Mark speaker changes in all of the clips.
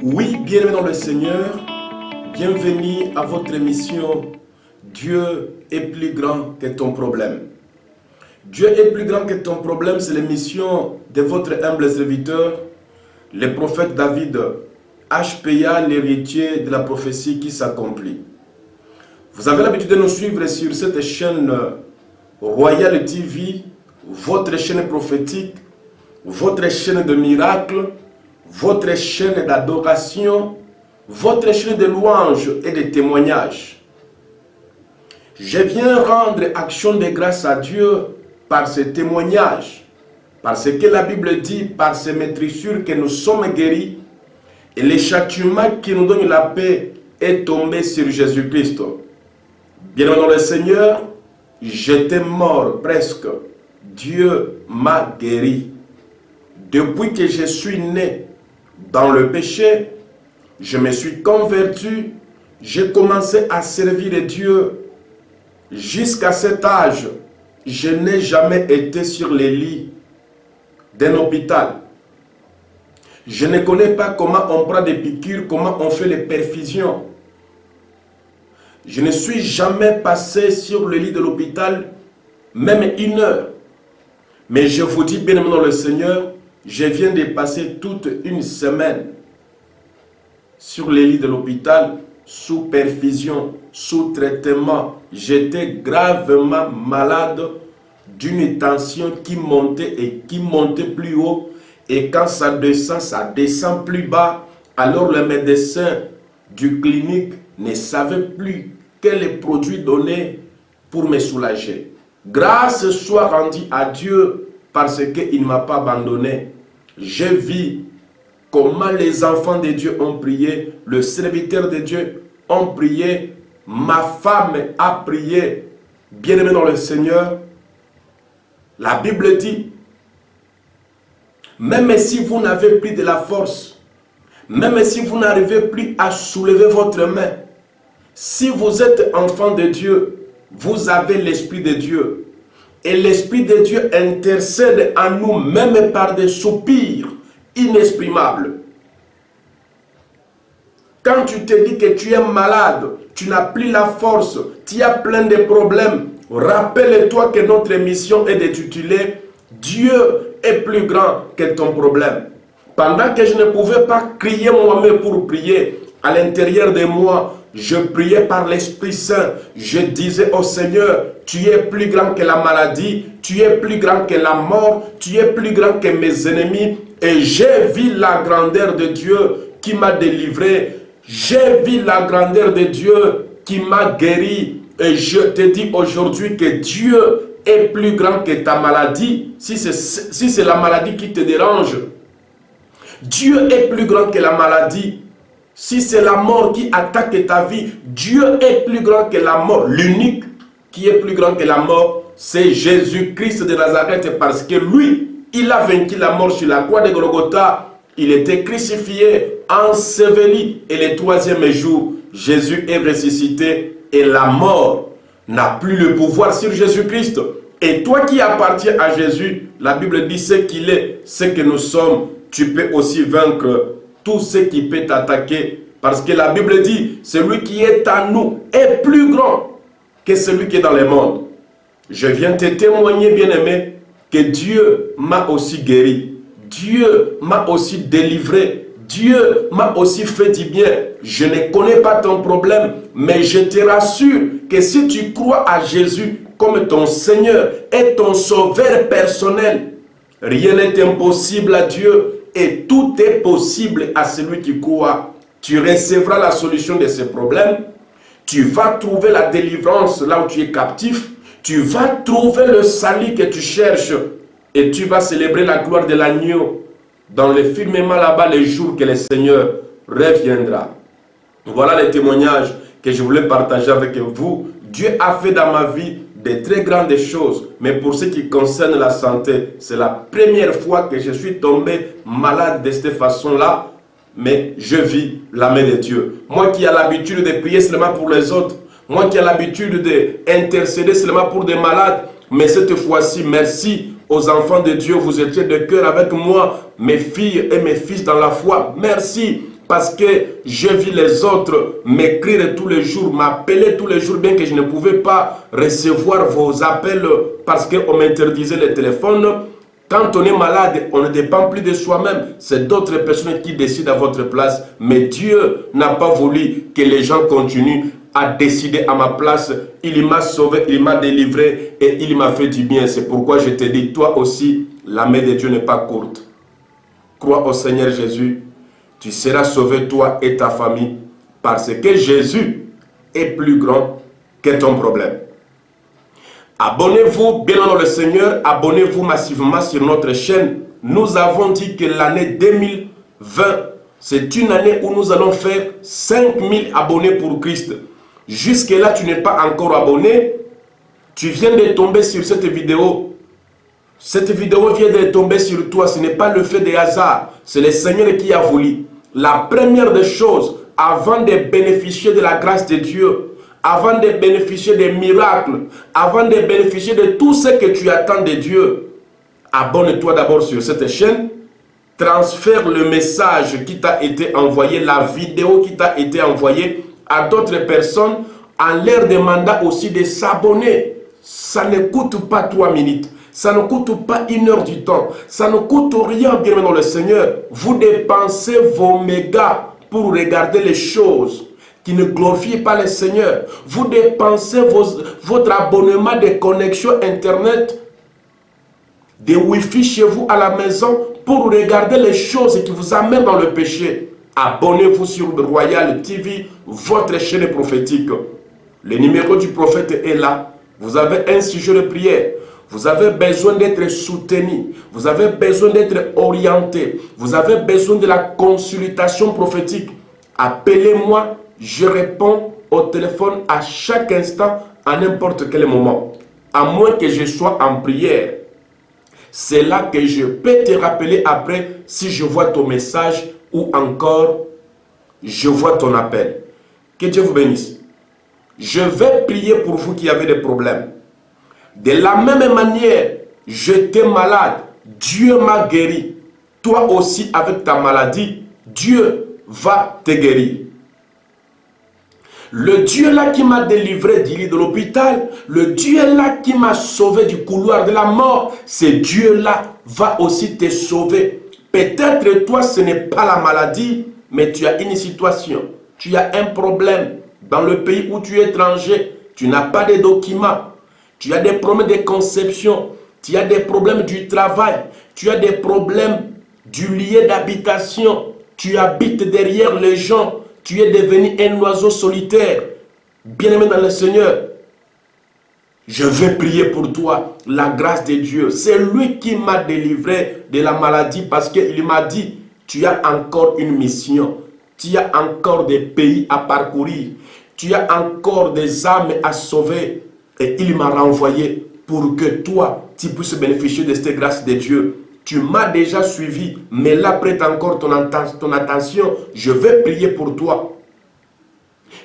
Speaker 1: Oui, bienvenue dans le Seigneur, bienvenue à votre émission Dieu est plus grand que ton problème. Dieu est plus grand que ton problème, c'est l'émission de votre humble serviteur, le prophète David HPA, l'héritier de la prophétie qui s'accomplit. Vous avez l'habitude de nous suivre sur cette chaîne Royal TV, votre chaîne prophétique, votre chaîne de miracles, votre chaîne d'adoration, votre chaîne de louanges et de témoignages. Je viens rendre action de grâce à Dieu par ces témoignages, parce que la Bible dit, par ces maîtrissures que nous sommes guéris, et le châtiment qui nous donne la paix est tombé sur Jésus-Christ. Bien dans le Seigneur, j'étais mort presque. Dieu m'a guéri. Depuis que je suis né dans le péché, je me suis converti, j'ai commencé à servir Dieu. Jusqu'à cet âge, je n'ai jamais été sur les lits d'un hôpital. Je ne connais pas comment on prend des piqûres, comment on fait les perfusions. Je ne suis jamais passé sur le lit de l'hôpital, même une heure. Mais je vous dis bien dans le Seigneur, je viens de passer toute une semaine sur les lits de l'hôpital, sous perfusion, sous traitement. J'étais gravement malade d'une tension qui montait et qui montait plus haut. Et quand ça descend plus bas. Alors le médecin du clinique ne savait plus quel produit donner pour me soulager. Grâce soit rendue à Dieu parce qu'il ne m'a pas abandonné. J'ai vu comment les enfants de Dieu ont prié, le serviteur de Dieu ont prié, ma femme a prié. Bien-aimé dans le Seigneur, la Bible dit, même si vous n'avez plus de la force, même si vous n'arrivez plus à soulever votre main, si vous êtes enfant de Dieu, vous avez l'Esprit de Dieu. Et l'Esprit de Dieu intercède en nous, même par des soupirs inexprimables. Quand tu te dis que tu es malade, tu n'as plus la force, tu as plein de problèmes, rappelle-toi que notre mission est de tituler Dieu est plus grand que ton problème. Pendant que je ne pouvais pas crier moi-même pour prier, à l'intérieur de moi, je priais par l'Esprit Saint. Je disais au Seigneur, tu es plus grand que la maladie, tu es plus grand que la mort, tu es plus grand que mes ennemis. Et j'ai vu la grandeur de Dieu qui m'a délivré. J'ai vu la grandeur de Dieu qui m'a guéri. Et je te dis aujourd'hui que Dieu est plus grand que ta maladie. Si c'est la maladie qui te dérange, Dieu est plus grand que la maladie. Si c'est la mort qui attaque ta vie, Dieu est plus grand que la mort. L'unique qui est plus grand que la mort, c'est Jésus-Christ de Nazareth, parce que lui, il a vaincu la mort sur la croix de Golgotha. Il était crucifié, enseveli, et le troisième jour, Jésus est ressuscité et la mort n'a plus le pouvoir sur Jésus-Christ. Et toi qui appartiens à Jésus, la Bible dit ce qu'il est, ce que nous sommes, tu peux aussi vaincre tout ce qui peut t'attaquer. Parce que la Bible dit, celui qui est à nous est plus grand que celui qui est dans le monde. Je viens te témoigner, bien-aimé, que Dieu m'a aussi guéri. Dieu m'a aussi délivré. Dieu m'a aussi fait du bien. Je ne connais pas ton problème, mais je te rassure que si tu crois à Jésus comme ton Seigneur et ton sauveur personnel, rien n'est impossible à Dieu. Et tout est possible à celui qui croit. Tu recevras la solution de ces problèmes. Tu vas trouver la délivrance là où tu es captif. Tu vas trouver le salut que tu cherches. Et tu vas célébrer la gloire de l'agneau dans le firmament là-bas les jours que le Seigneur reviendra. Voilà les témoignages que je voulais partager avec vous. Dieu a fait dans ma vie de très grandes choses, mais pour ce qui concerne la santé, c'est la première fois que je suis tombé malade de cette façon-là, mais je vis la main de Dieu. Moi qui ai l'habitude de prier seulement pour les autres, moi qui ai l'habitude d'intercéder seulement pour des malades, mais cette fois-ci, merci aux enfants de Dieu, vous étiez de cœur avec moi, mes filles et mes fils dans la foi, merci. parce que j'ai vu les autres m'écrire tous les jours, m'appeler tous les jours, bien que je ne pouvais pas recevoir vos appels parce qu'on m'interdisait le téléphone. Quand on est malade, on ne dépend plus de soi-même. C'est d'autres personnes qui décident à votre place. Mais Dieu n'a pas voulu que les gens continuent à décider à ma place. Il m'a sauvé, il m'a délivré et il m'a fait du bien. C'est pourquoi je te dis, toi aussi, la main de Dieu n'est pas courte. Crois au Seigneur Jésus. Tu seras sauvé, toi et ta famille, parce que Jésus est plus grand que ton problème. Abonnez-vous, bien dans le Seigneur, abonnez-vous massivement sur notre chaîne. Nous avons dit que l'année 2020, c'est une année où nous allons faire 5000 abonnés pour Christ. Jusque-là, tu n'es pas encore abonné. Tu viens de tomber sur cette vidéo. Cette vidéo vient de tomber sur toi. Ce n'est pas le fait de hasard. C'est le Seigneur qui a voulu. La première des choses, avant de bénéficier de la grâce de Dieu, avant de bénéficier des miracles, avant de bénéficier de tout ce que tu attends de Dieu, abonne-toi d'abord sur cette chaîne, transfère le message qui t'a été envoyé, la vidéo qui t'a été envoyée à d'autres personnes en leur demandant aussi de s'abonner. Ça ne coûte pas 3 minutes, ça ne coûte pas 1 heure du temps, ça ne coûte rien, bien dans le Seigneur. Vous dépensez vos mégas pour regarder les choses qui ne glorifient pas le Seigneur. Vous dépensez votre abonnement de connexion Internet, de Wi-Fi chez vous à la maison pour regarder les choses qui vous amènent dans le péché. Abonnez-vous sur le Royal TV, votre chaîne prophétique. Le numéro du prophète est là. Vous avez un sujet de prière. Vous avez besoin d'être soutenu. Vous avez besoin d'être orienté. Vous avez besoin de la consultation prophétique. Appelez-moi. Je réponds au téléphone à chaque instant, à n'importe quel moment. À moins que je sois en prière. C'est là que je peux te rappeler après si je vois ton message ou encore je vois ton appel. Que Dieu vous bénisse. Je vais prier pour vous qui avez des problèmes. De la même manière, j'étais malade. Dieu m'a guéri. Toi aussi avec ta maladie, Dieu va te guérir. Le Dieu là qui m'a délivré du lit de l'hôpital, le Dieu là qui m'a sauvé du couloir de la mort, ce Dieu là va aussi te sauver. Peut-être toi ce n'est pas la maladie, mais tu as une situation, tu as un problème dans le pays où tu es étranger, tu n'as pas de documents, tu as des problèmes de conception, tu as des problèmes du travail, tu as des problèmes du lieu d'habitation, tu habites derrière les gens. Tu es devenu un oiseau solitaire. Bien-aimé dans le Seigneur, je vais prier pour toi la grâce de Dieu. C'est lui qui m'a délivré de la maladie parce qu'il m'a dit, tu as encore une mission. Tu as encore des pays à parcourir. Tu as encore des âmes à sauver. Et il m'a renvoyé pour que toi, tu puisses bénéficier de cette grâce de Dieu. Tu m'as déjà suivi, mais là prête encore ton attention. Je vais prier pour toi.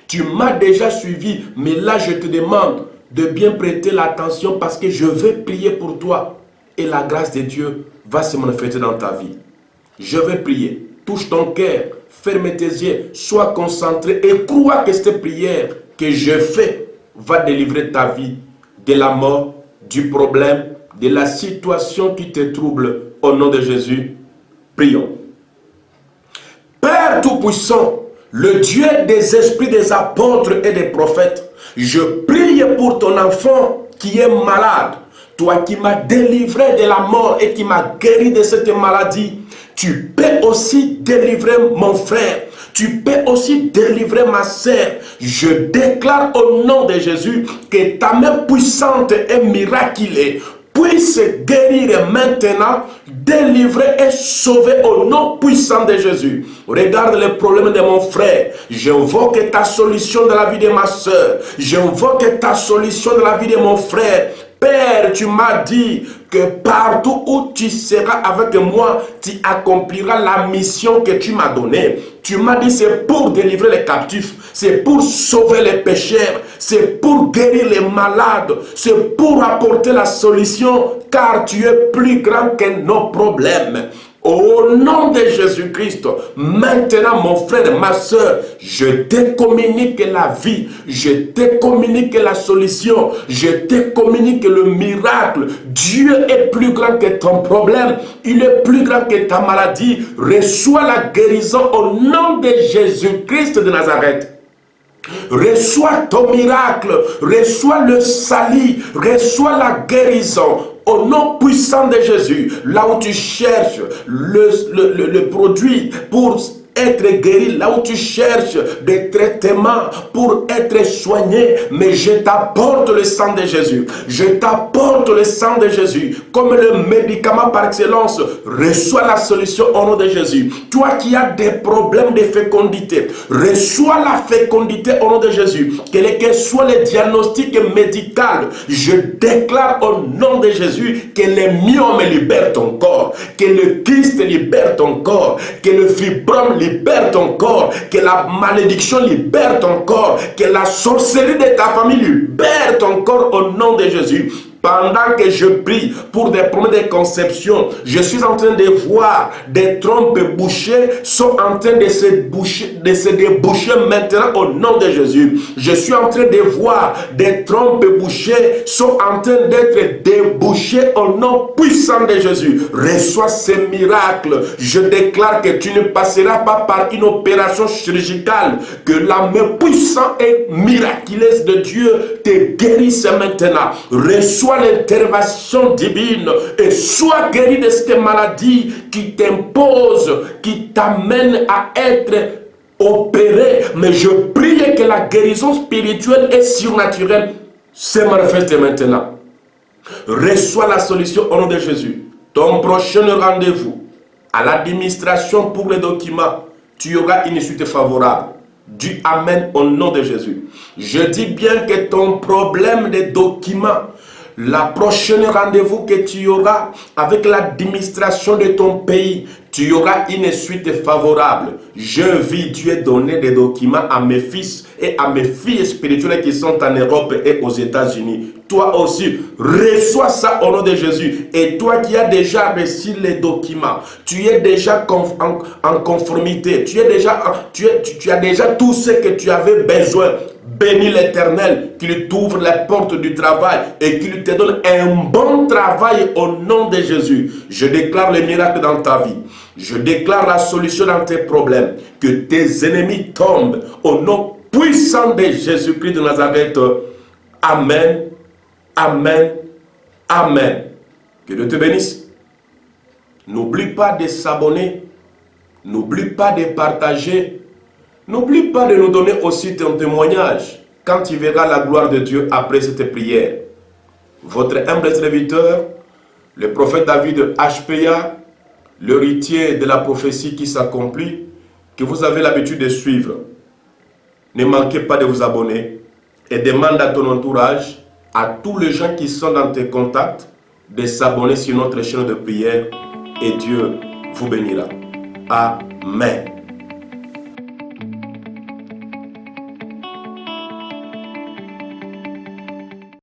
Speaker 1: Tu m'as déjà suivi, mais là je te demande de bien prêter l'attention parce que je vais prier pour toi. Et la grâce de Dieu va se manifester dans ta vie. Je vais prier. Touche ton cœur, ferme tes yeux, sois concentré et crois que cette prière que je fais va délivrer ta vie de la mort, du problème, de la situation qui te trouble. Au nom de Jésus, prions. Père Tout-Puissant, le Dieu des esprits des apôtres et des prophètes, je prie pour ton enfant qui est malade. Toi qui m'as délivré de la mort et qui m'as guéri de cette maladie, tu peux aussi délivrer mon frère. Tu peux aussi délivrer ma sœur. Je déclare au nom de Jésus que ta main puissante et miraculeuse puisse guérir maintenant, délivrer et sauver au nom puissant de Jésus. Regarde les problèmes de mon frère. J'invoque ta solution dans la vie de ma soeur. J'invoque ta solution dans la vie de mon frère. Père, tu m'as dit que partout où tu seras avec moi, tu accompliras la mission que tu m'as donnée. Tu m'as dit c'est pour délivrer les captifs, c'est pour sauver les pécheurs, c'est pour guérir les malades, c'est pour apporter la solution car tu es plus grand que nos problèmes. Au nom de Jésus-Christ, maintenant mon frère, ma soeur, je te communique la vie, je te communique la solution, je te communique le miracle. Dieu est plus grand que ton problème, il est plus grand que ta maladie. Reçois la guérison au nom de Jésus-Christ de Nazareth. Reçois ton miracle, reçois le salut, reçois la guérison. Au nom puissant de Jésus, là où tu cherches le produit pour être guéri, là où tu cherches des traitements pour être soigné, mais je t'apporte le sang de Jésus. Je t'apporte le sang de Jésus comme le médicament par excellence. Reçois la solution au nom de Jésus. Toi qui as des problèmes de fécondité, reçois la fécondité au nom de Jésus. Quel que soit le diagnostic médical, je déclare au nom de Jésus que les myomes libèrent ton corps, que le kyste libère ton corps, que le fibrome libère ton corps, que la malédiction libère ton corps, que la sorcellerie de ta famille libère ton corps au nom de Jésus. Pendant que je prie pour des problèmes de conception, je suis en train de voir des trompes bouchées sont en train de se déboucher maintenant au nom de Jésus. Je suis en train de voir des trompes bouchées sont en train d'être débouchées au nom puissant de Jésus. Reçois ces miracles. Je déclare que tu ne passeras pas par une opération chirurgicale, que la main puissante et miraculeuse de Dieu te guérisse maintenant. Reçois l'intervention divine et sois guéri de cette maladie qui t'impose, qui t'amène à être opéré. Mais je prie que la guérison spirituelle et surnaturelle se manifeste maintenant. Reçois la solution au nom de Jésus. Ton prochain rendez-vous à l'administration pour les documents, tu auras une suite favorable. Dis Amen au nom de Jésus. Je dis bien que ton problème de documents, la prochaine rendez-vous que tu auras avec l'administration de ton pays, tu auras une suite favorable. Je vis Dieu donner des documents à mes fils et à mes filles spirituelles qui sont en Europe et aux États-Unis. Toi aussi, reçois ça au nom de Jésus. Et toi qui as déjà reçu les documents, tu es déjà en conformité. Tu as déjà tout ce que tu avais besoin. Bénis l'Éternel, qu'il t'ouvre la porte du travail et qu'il te donne un bon travail au nom de Jésus. Je déclare le miracle dans ta vie. Je déclare la solution dans tes problèmes. Que tes ennemis tombent au nom puissant de Jésus-Christ de Nazareth. Amen. Amen. Amen. Que Dieu te bénisse. N'oublie pas de s'abonner. N'oublie pas de partager. N'oublie pas de nous donner aussi ton témoignage quand tu verras la gloire de Dieu après cette prière. Votre humble serviteur, le prophète David HPA, l'héritier de la prophétie qui s'accomplit, que vous avez l'habitude de suivre. Ne manquez pas de vous abonner et demande à ton entourage, à tous les gens qui sont dans tes contacts, de s'abonner sur notre chaîne de prière et Dieu vous bénira. Amen.